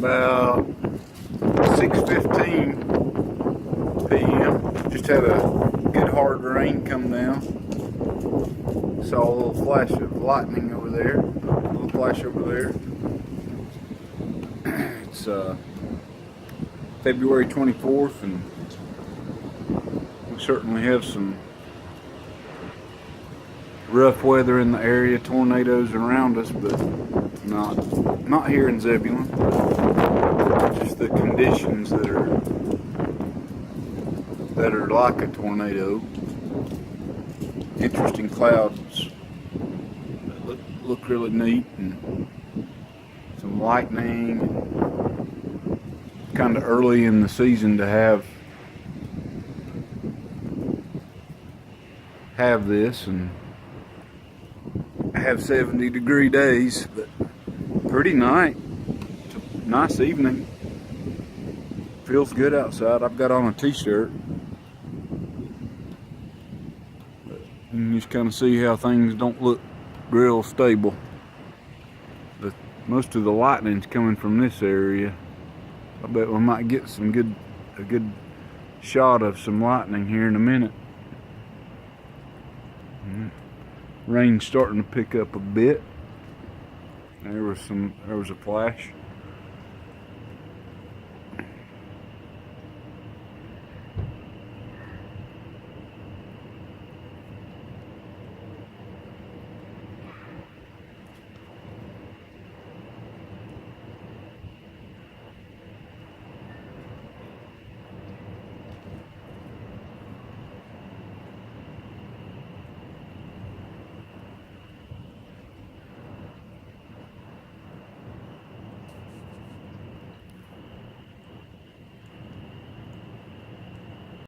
About 6:15 p.m. Just had a good hard rain come down. Saw a little flash of lightning over there. A little flash over there. It's February 24th, and we certainly have some rough weather in the area, tornadoes around us, but not here in Zebulon. Just the conditions that are like a tornado. Interesting clouds that look really neat, and some lightning. Kind of early in the season to have this and have 70-degree days, but pretty night. It's a nice evening. Feels good outside. I've got on a t-shirt. You can just kind of see how things don't look real stable. Most of the lightning's coming from this area. I bet we might get a good shot of some lightning here in a minute. Rain's starting to pick up a bit. There was a flash.